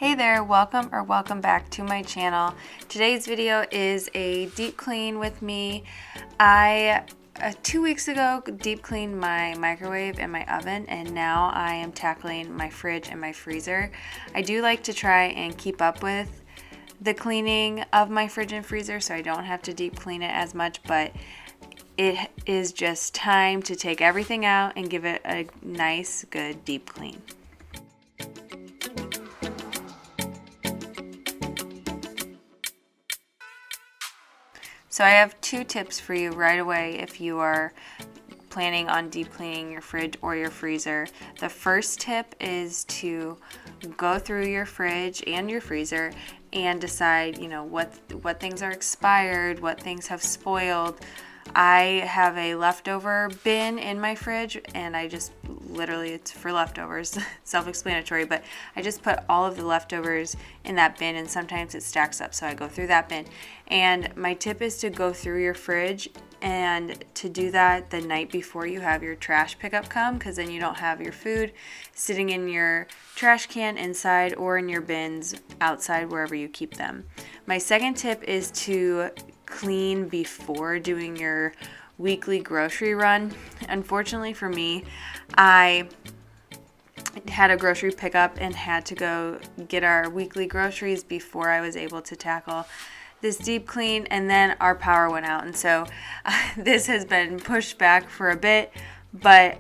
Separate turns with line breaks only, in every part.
Hey there, welcome back to my channel. Today's video is a deep clean with me. I 2 weeks ago deep cleaned my microwave and my oven, and now I am tackling my fridge and my freezer. I do like to try and keep up with the cleaning of my fridge and freezer so I don't have to deep clean it as much, but it is just time to take everything out and give it a nice, good deep clean. So I have 2 tips for you right away if you are planning on deep cleaning your fridge or your freezer. The first tip is to go through your fridge and your freezer and decide, what things are expired, what things have spoiled. I have a leftover bin in my fridge, and I just literally, it's for leftovers, self-explanatory, but I just put all of the leftovers in that bin, and sometimes it stacks up, so I go through that bin. And my tip is to go through your fridge and to do that the night before you have your trash pickup come, because then you don't have your food sitting in your trash can inside or in your bins outside, wherever you keep them. My second tip is to clean before doing your weekly grocery run. Unfortunately for me, I had a grocery pickup and had to go get our weekly groceries before I was able to tackle this deep clean, and then our power went out, and so this has been pushed back for a bit, but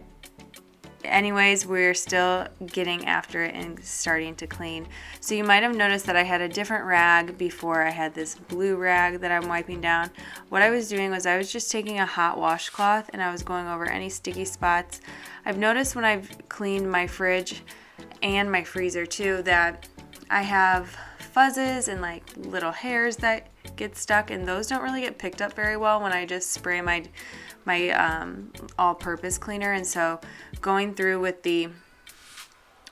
anyways, we're still getting after it and starting to clean. So you might have noticed that I had a different rag before. I had this blue rag that I'm wiping down. What I was doing was I was just taking a hot washcloth and I was going over any sticky spots. I've noticed when I've cleaned my fridge and my freezer too that I have fuzzes and like little hairs that get stuck, and those don't really get picked up very well when I just spray my all-purpose cleaner. And so going through with the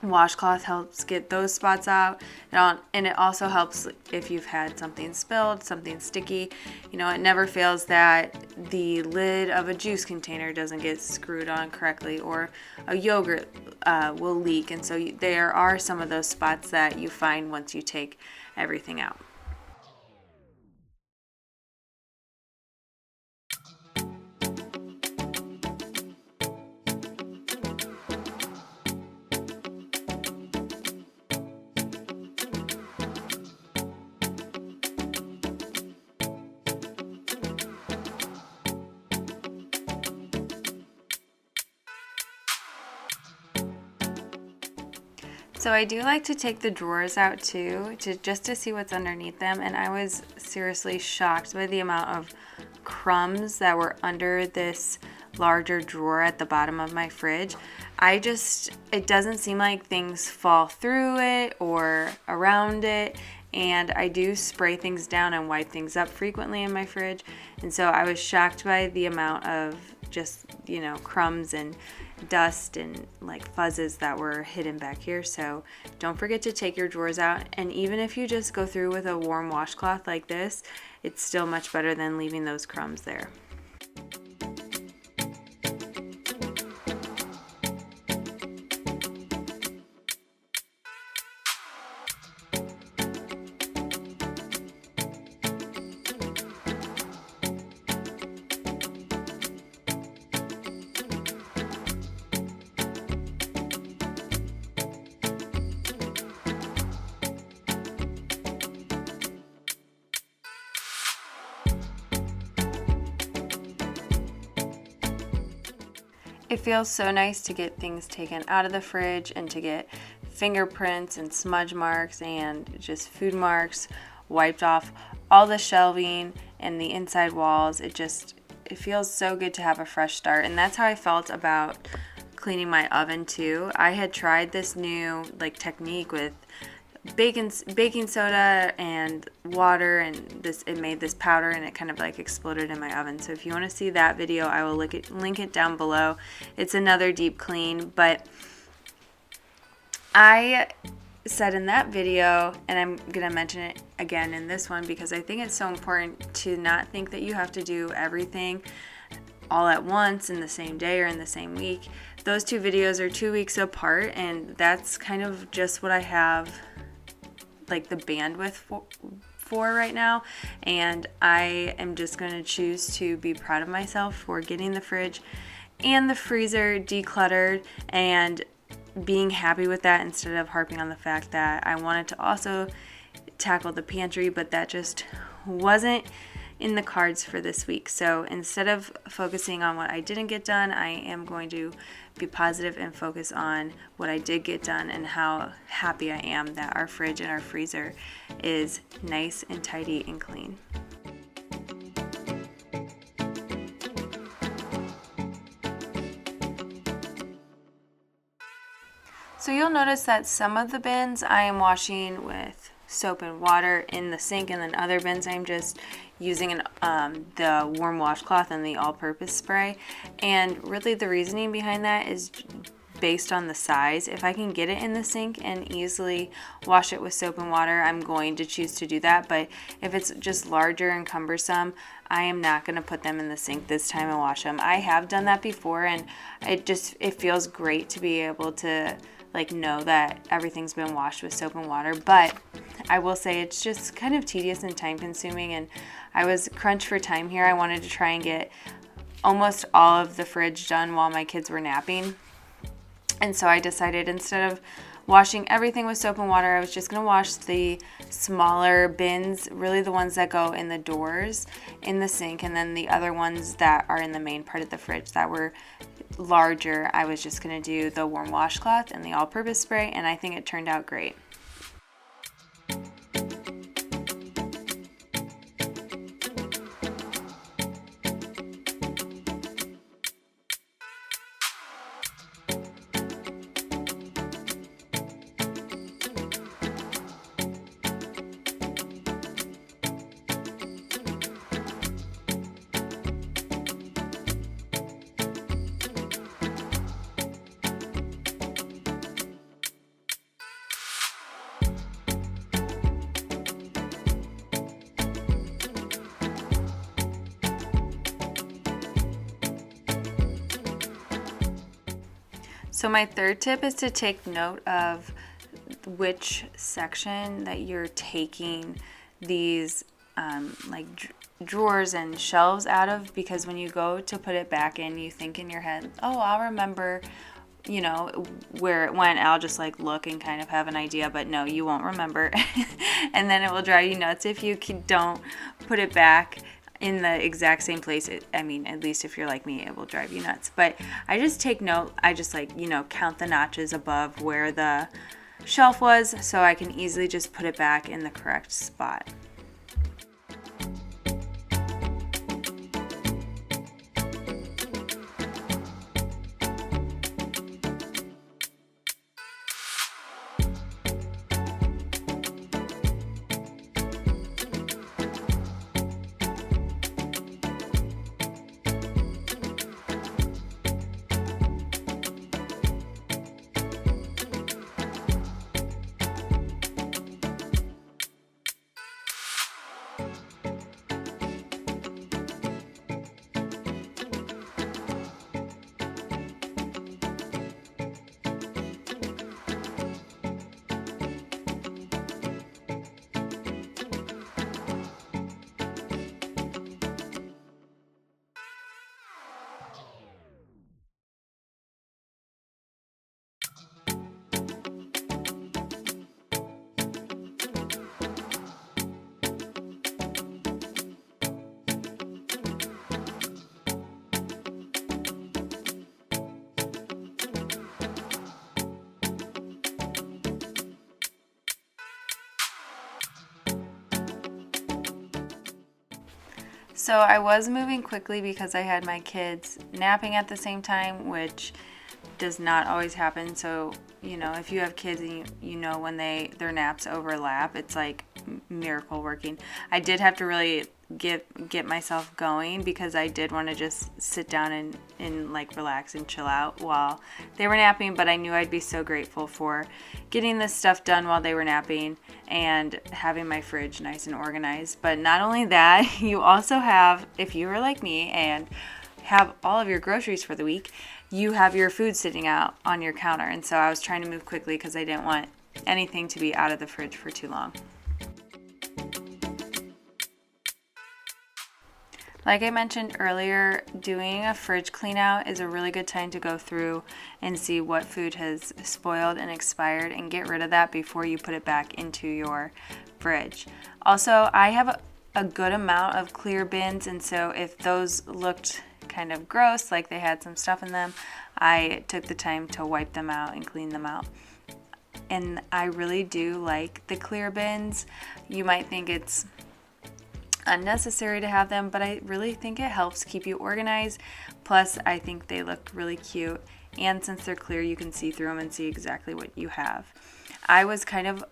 washcloth helps get those spots out, and it also helps if you've had something spilled, something sticky. It never fails that the lid of a juice container doesn't get screwed on correctly, or a yogurt will leak, and so there are some of those spots that you find once you take everything out. So I do like to take the drawers out too, just to see what's underneath them, and I was seriously shocked by the amount of crumbs that were under this larger drawer at the bottom of my fridge. It doesn't seem like things fall through it or around it, and I do spray things down and wipe things up frequently in my fridge, and so I was shocked by the amount of just, crumbs and dust and like fuzzes that were hidden back here. So don't forget to take your drawers out, and even if you just go through with a warm washcloth like this, it's still much better than leaving those crumbs there. It feels so nice to get things taken out of the fridge and to get fingerprints and smudge marks and just food marks wiped off all the shelving and the inside walls. It feels so good to have a fresh start, and that's how I felt about cleaning my oven too. I had tried this new technique with baking soda and water, and it made this powder, and it kind of exploded in my oven. So if you want to see that video, I will link it down below. It's another deep clean, but I said in that video, and I'm gonna mention it again in this one because I think it's so important to not think that you have to do everything all at once in the same day or in the same week. Those 2 videos are 2 weeks apart, and that's kind of just what I have like the bandwidth for right now, and I am just going to choose to be proud of myself for getting the fridge and the freezer decluttered and being happy with that, instead of harping on the fact that I wanted to also tackle the pantry, but that just wasn't in the cards for this week. So instead of focusing on what I didn't get done, I am going to be positive and focus on what I did get done and how happy I am that our fridge and our freezer is nice and tidy and clean. So you'll notice that some of the bins I am washing with soap and water in the sink, and then other bins I'm just using the warm washcloth and the all-purpose spray. And really the reasoning behind that is based on the size. If I can get it in the sink and easily wash it with soap and water, I'm going to choose to do that. But if it's just larger and cumbersome, I am not going to put them in the sink this time and wash them. I have done that before, and it feels great to be able to know that everything's been washed with soap and water. But I will say it's just kind of tedious and time consuming, and I was crunched for time here. I wanted to try and get almost all of the fridge done while my kids were napping. And so I decided, instead of washing everything with soap and water, I was just going to wash the smaller bins, really the ones that go in the doors, in the sink, and then the other ones that are in the main part of the fridge that were larger, I was just going to do the warm washcloth and the all-purpose spray, and I think it turned out great. So my third tip is to take note of which section that you're taking these drawers and shelves out of, because when you go to put it back in, you think in your head, oh, I'll remember where it went. I'll just look and kind of have an idea, but no, you won't remember. And then it will drive you nuts if you don't put it back in the exact same place. At least if you're like me, it will drive you nuts. But I just take note. I just count the notches above where the shelf was, so I can easily just put it back in the correct spot. So I was moving quickly because I had my kids napping at the same time, which does not always happen. So, if you have kids and when their naps overlap, it's like miracle working. I did have to really get myself going because I did want to just sit down and relax and chill out while they were napping, but I knew I'd be so grateful for getting this stuff done while they were napping and having my fridge nice and organized. But not only that, you also have, if you were like me and have all of your groceries for the week, you have your food sitting out on your counter. And so I was trying to move quickly because I didn't want anything to be out of the fridge for too long. Like I mentioned earlier, doing a fridge clean out is a really good time to go through and see what food has spoiled and expired and get rid of that before you put it back into your fridge. Also, I have a good amount of clear bins, and so if those looked kind of gross, like they had some stuff in them, I took the time to wipe them out and clean them out. And I really do like the clear bins. You might think it's unnecessary to have them, but I really think it helps keep you organized. Plus, I think they look really cute, and since they're clear, you can see through them and see exactly what you have. I was kind of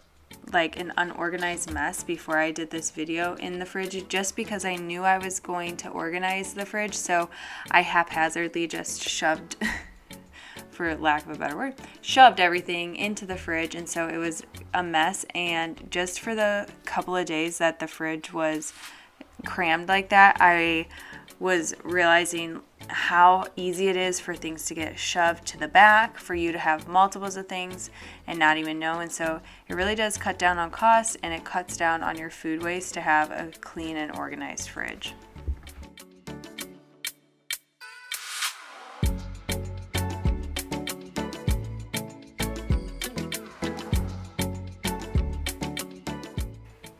like an unorganized mess before I did this video in the fridge, just because I knew I was going to organize the fridge, so I haphazardly just shoved for lack of a better word, shoved everything into the fridge, and so it was a mess. And just for the couple of days that the fridge was crammed like that, I was realizing how easy it is for things to get shoved to the back, for you to have multiples of things and not even know. And so it really does cut down on costs, and it cuts down on your food waste to have a clean and organized fridge.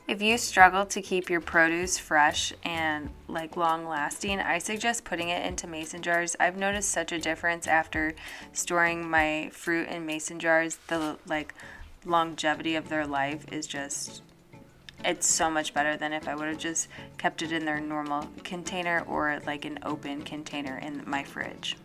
If you struggle to keep your produce fresh and like long lasting, I suggest putting it into mason jars. I've noticed such a difference after storing my fruit in mason jars. The longevity of their life is just, it's so much better than if I would have just kept it in their normal container or like an open container in my fridge.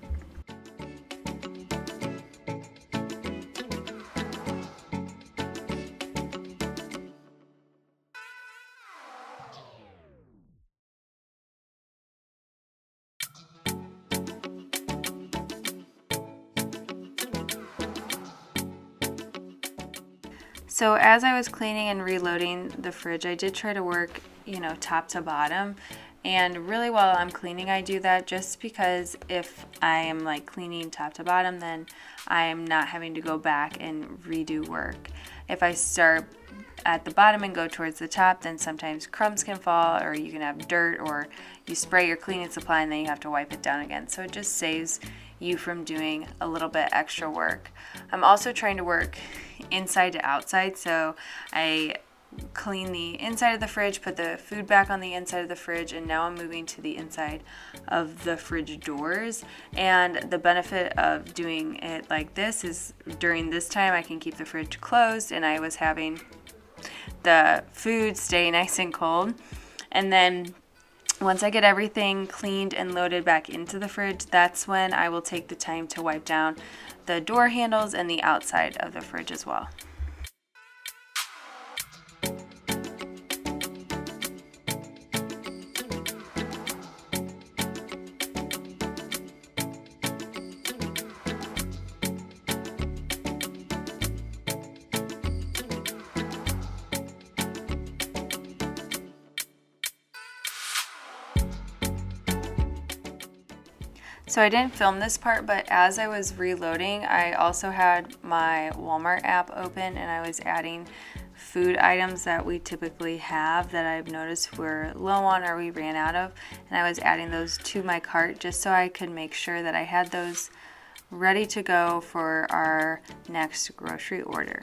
So as I was cleaning and reloading the fridge, I did try to work, top to bottom. And really while I'm cleaning, I do that just because if I am like cleaning top to bottom, then I'm not having to go back and redo work. If I start at the bottom and go towards the top, then sometimes crumbs can fall, or you can have dirt, or you spray your cleaning supply and then you have to wipe it down again. So it just saves you from doing a little bit extra work. I'm also trying to work inside to outside, so I clean the inside of the fridge, put the food back on the inside of the fridge, and now I'm moving to the inside of the fridge doors. And the benefit of doing it like this is during this time I can keep the fridge closed, and I was having the food stay nice and cold. And then once I get everything cleaned and loaded back into the fridge, that's when I will take the time to wipe down the door handles and the outside of the fridge as well. So I didn't film this part, but as I was reloading, I also had my Walmart app open, and I was adding food items that we typically have that I've noticed we're low on or we ran out of, and I was adding those to my cart just so I could make sure that I had those ready to go for our next grocery order.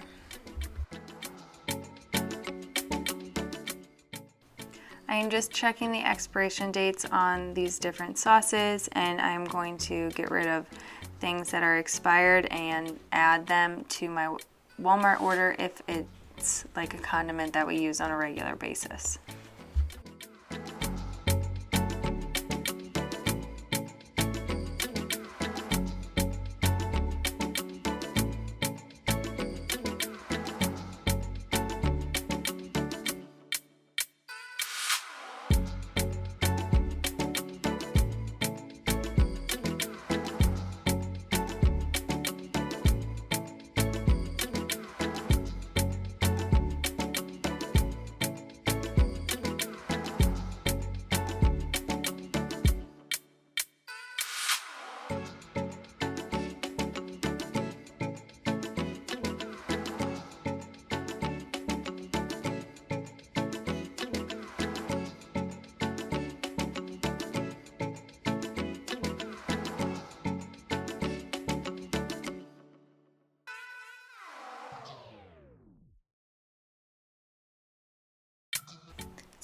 I am just checking the expiration dates on these different sauces, and I'm going to get rid of things that are expired and add them to my Walmart order if it's like a condiment that we use on a regular basis.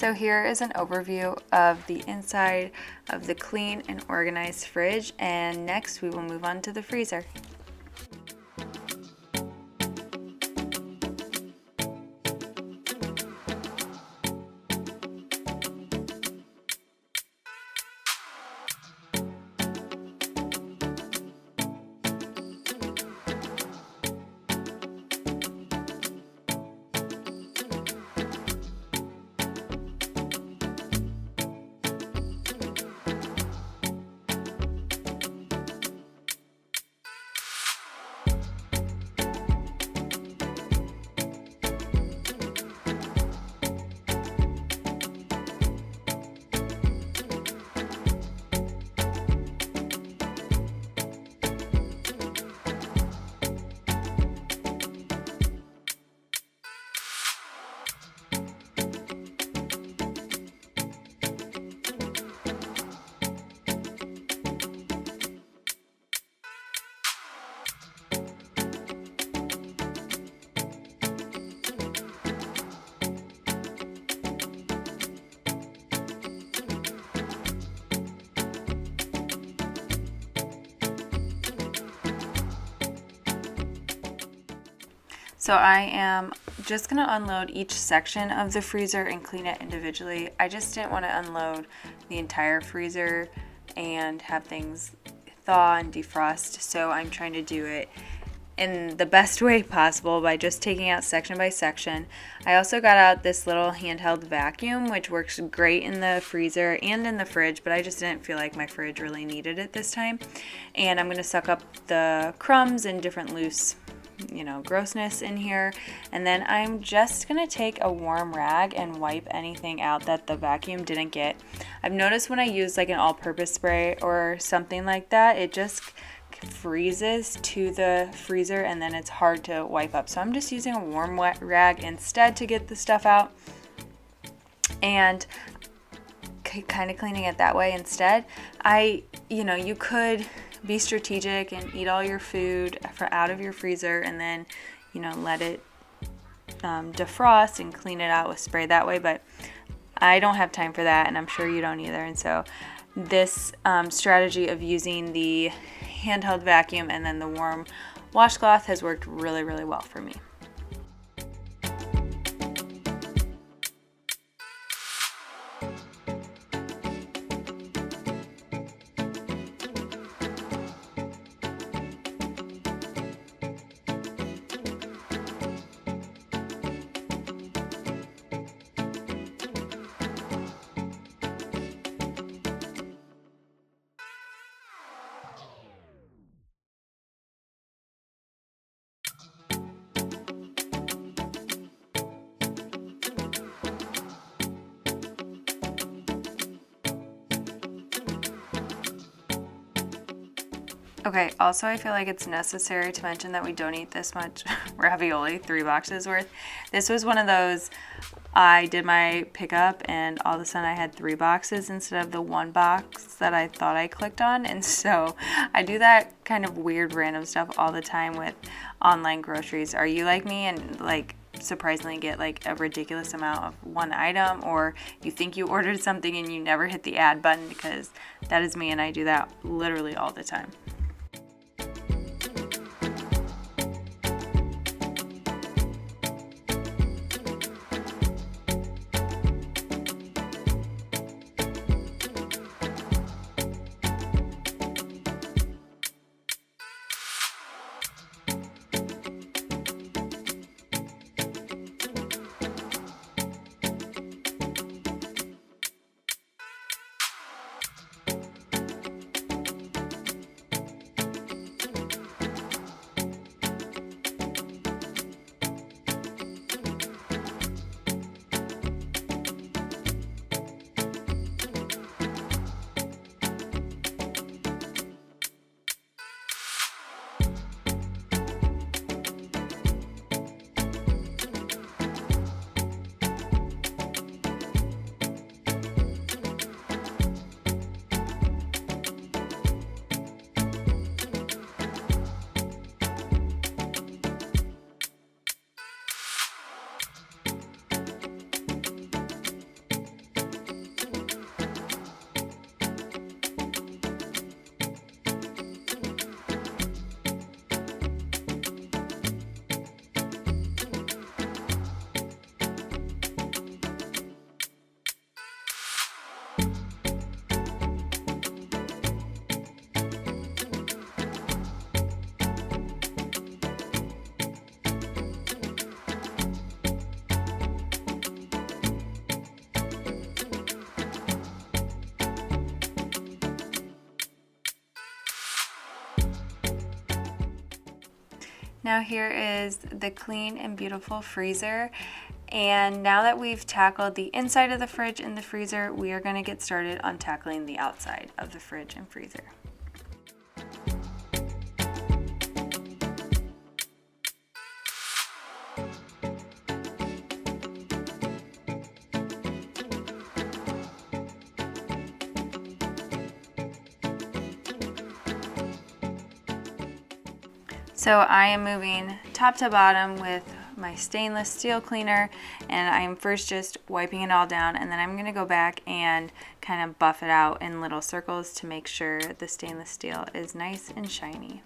So here is an overview of the inside of the clean and organized fridge, and next we will move on to the freezer. So I am just going to unload each section of the freezer and clean it individually. I just didn't want to unload the entire freezer and have things thaw and defrost, so I'm trying to do it in the best way possible by just taking out section by section. I also got out this little handheld vacuum, which works great in the freezer and in the fridge, but I just didn't feel like my fridge really needed it this time. And I'm going to suck up the crumbs and different loose grossness in here, and then I'm just gonna take a warm rag and wipe anything out that the vacuum didn't get. I've noticed when I use like an all-purpose spray or something like that, it just freezes to the freezer and then it's hard to wipe up, so I'm just using a warm wet rag instead to get the stuff out and kind of cleaning it that way instead. You could be strategic and eat all your food out of your freezer and then let it defrost and clean it out with spray that way, but I don't have time for that, and I'm sure you don't either. And so this strategy of using the handheld vacuum and then the warm washcloth has worked really, really well for me. Okay, also I feel like it's necessary to mention that we don't eat this much ravioli, 3 boxes worth. This was one of those, I did my pickup and all of a sudden I had 3 boxes instead of the 1 box that I thought I clicked on. And so I do that kind of weird random stuff all the time with online groceries. Are you like me and surprisingly get a ridiculous amount of one item, or you think you ordered something and you never hit the add button? Because that is me and I do that literally all the time. Now here is the clean and beautiful freezer. And now that we've tackled the inside of the fridge and the freezer, we are going to get started on tackling the outside of the fridge and freezer. So I am moving top to bottom with my stainless steel cleaner, and I am first just wiping it all down, and then I'm going to go back and kind of buff it out in little circles to make sure the stainless steel is nice and shiny.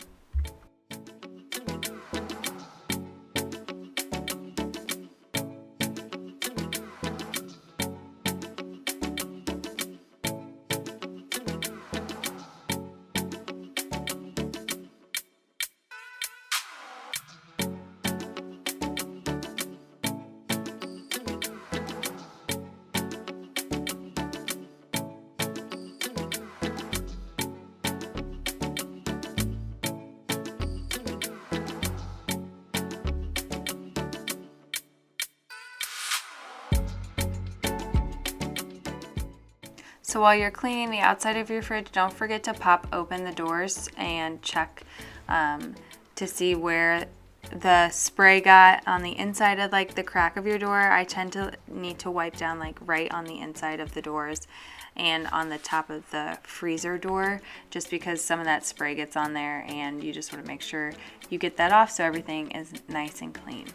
So while you're cleaning the outside of your fridge, don't forget to pop open the doors and check to see where the spray got on the inside of like the crack of your door. I tend to need to wipe down like right on the inside of the doors and on the top of the freezer door, just because some of that spray gets on there, and you just want to make sure you get that off so everything is nice and clean.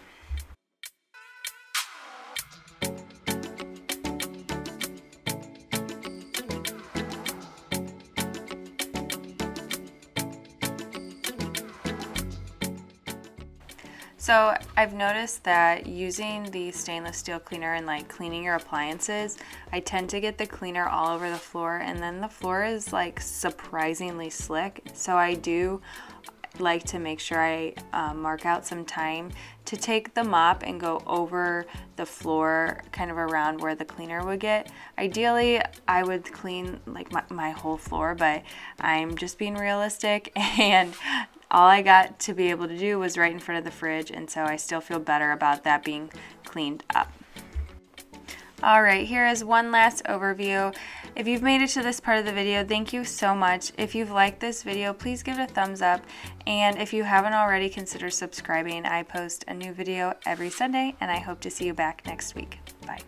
So I've noticed that using the stainless steel cleaner and like cleaning your appliances, I tend to get the cleaner all over the floor, and then the floor is like surprisingly slick. So I do like to make sure I mark out some time to take the mop and go over the floor kind of around where the cleaner would get. Ideally, I would clean like my whole floor, but I'm just being realistic, and all I got to be able to do was right in front of the fridge, and so I still feel better about that being cleaned up. All right, here is one last overview. If you've made it to this part of the video, thank you so much. If you've liked this video, please give it a thumbs up. And if you haven't already, consider subscribing. I post a new video every Sunday, and I hope to see you back next week. Bye.